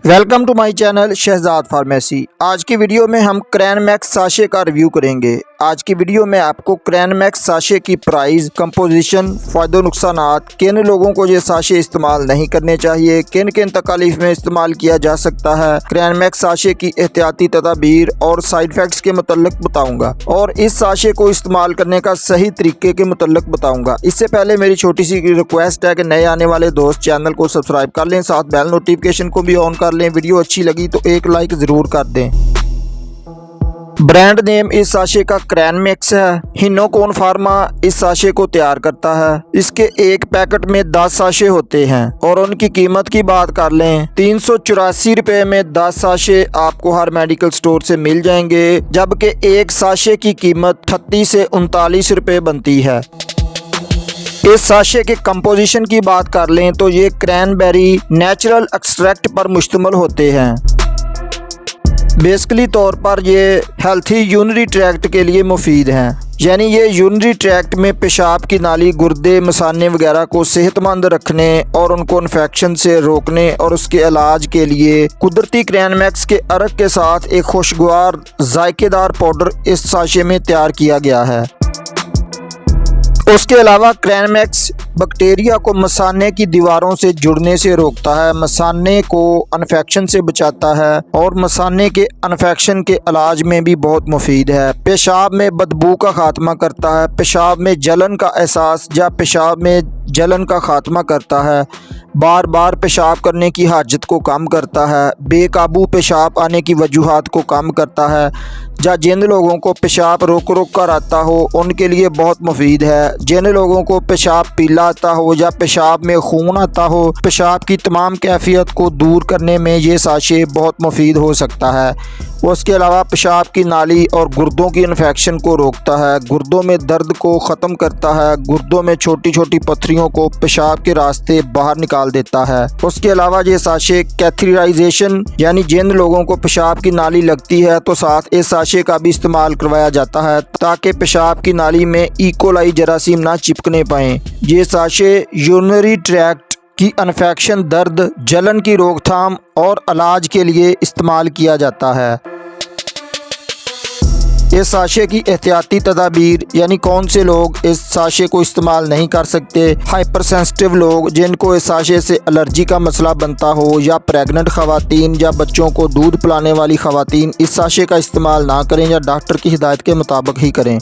Welcome to my channel Shahzad pharmacy. आज की video में हम क्रैनमैक्स साशे का रिव्यू करेंगे। आज की वीडियो में आपको क्रैनमैक्स साशे की प्राइस, कंपोजिशन, फ़ायदे नुकसानात, किन लोगों को ये साशे इस्तेमाल नहीं करने चाहिए, किन किन तकालीफ में इस्तेमाल किया जा सकता है, क्रैनमैक्स साशे की एहतियाती तदाबीर और साइड इफ़ेक्ट्स के मुतल्लिक बताऊँगा और इस साशे को इस्तेमाल करने का सही तरीके के मुतल्लिक बताऊँगा। इससे पहले मेरी छोटी सी रिक्वेस्ट है कि नए आने वाले दोस्त चैनल को सब्सक्राइब कर लें, साथ बेल नोटिफिकेशन को भी ऑन कर लें। वीडियो अच्छी लगी तो एक लाइक ज़रूर कर दें। ब्रांड नेम इस साशे का क्रैनमैक्स है। हिनोकोन फार्मा इस साशे को तैयार करता है। इसके एक पैकेट में 10 साशे होते हैं और उनकी कीमत की बात कर लें 384 रुपए में 10 साशे आपको हर मेडिकल स्टोर से मिल जाएंगे, जबकि एक साशे की कीमत 38 से 39 रुपए बनती है। इस साशे के कंपोजिशन की बात कर लें तो ये क्रैनबेरी नेचुरल एक्सट्रैक्ट पर मुश्तमिल होते हैं। बेसिकली तौर पर ये हेल्थी यूरिनरी ट्रैक्ट के लिए मुफीद हैं, यानी ये यूरिनरी ट्रैक्ट में पेशाब की नाली, गुर्दे, मसाने वगैरह को सेहतमंद रखने और उनको इन्फेक्शन से रोकने और उसके इलाज के लिए कुदरती क्रैनमैक्स के अरक के साथ एक खुशगवार जायकेदार पाउडर इस साशे में तैयार किया गया है। उसके अलावा क्रैनमैक्स बैक्टीरिया को मसाने की दीवारों से जुड़ने से रोकता है, मसाने को इन्फेक्शन से बचाता है और मसाने के इन्फेक्शन के इलाज में भी बहुत मुफीद है। पेशाब में बदबू का खात्मा करता है, पेशाब में जलन का एहसास या पेशाब में जलन का खात्मा करता है, बार बार पेशाब करने की हाजत को कम करता है, बेकाबू पेशाब आने की वजूहात को कम करता है, या जिन लोगों को पेशाब रोक रोक कर आता हो उनके लिए बहुत मुफीद है। जिन लोगों को पेशाब पीला आता हो या पेशाब में खून आता हो, पेशाब की तमाम कैफियत को दूर करने में ये साशे बहुत मुफीद हो सकता है। उसके अलावा पेशाब की नाली और गुर्दों की इन्फेक्शन को रोकता है, गुर्दों में दर्द को ख़त्म करता है, गुर्दों में छोटी छोटी पत्थरियों को पेशाब के रास्ते बाहर निकाल देता है। उसके अलावा ये साशे कैथेटराइजेशन, यानी जिन लोगों को पेशाब की नाली लगती है तो साथ इस साशे का भी इस्तेमाल करवाया जाता है ताकि पेशाब की नाली में इकोलाई जरासीम ना चिपकने पाएँ। ये साशे यूरिनरी ट्रैक्ट की इन्फेक्शन, दर्द, जलन की रोकथाम और इलाज के लिए इस्तेमाल किया जाता है। इस साशे की एहतियाती तदाबीर, यानी कौन से लोग इस साशे को इस्तेमाल नहीं कर सकते। हाइपर सेंसिटिव लोग, जिनको इस साशे से एलर्जी का मसला बनता हो, या प्रेग्नेंट ख़वातीन या बच्चों को दूध पिलाने वाली ख़वातीन इस साशे का इस्तेमाल ना करें या डॉक्टर की हिदायत के मुताबिक ही करें।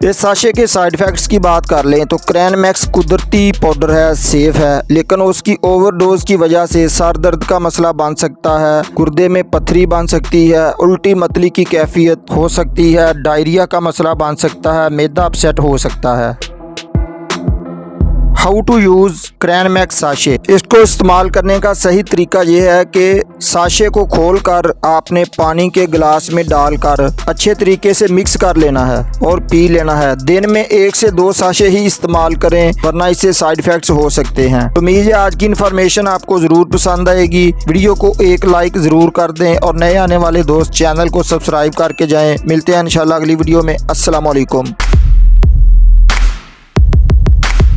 इस साशे के साइड इफ़ेक्ट्स की बात कर लें तो क्रैनमैक्स कुदरती पाउडर है, सेफ़ है, लेकिन उसकी ओवरडोज की वजह से सर दर्द का मसला बन सकता है, गुर्दे में पथरी बन सकती है, उल्टी मतली की कैफियत हो सकती है, डायरिया का मसला बन सकता है, मैदा अपसेट हो सकता है। How to use Cranmax sachet. इसको इस्तेमाल करने का सही तरीका ये है कि साशे को खोलकर आपने पानी के गिलास में डालकर अच्छे तरीके से मिक्स कर लेना है और पी लेना है। दिन में 1 से 2 साशे ही इस्तेमाल करें, वरना इससे साइड इफ़ेक्ट्स हो सकते हैं। तो उम्मीद है आज की इन्फॉर्मेशन आपको ज़रूर पसंद आएगी। वीडियो को एक लाइक ज़रूर कर दें और नए आने वाले दोस्त चैनल को सब्सक्राइब करके जाएँ। मिलते हैं इंशाल्लाह अगली वीडियो में। अस्सलाम वालेकुम।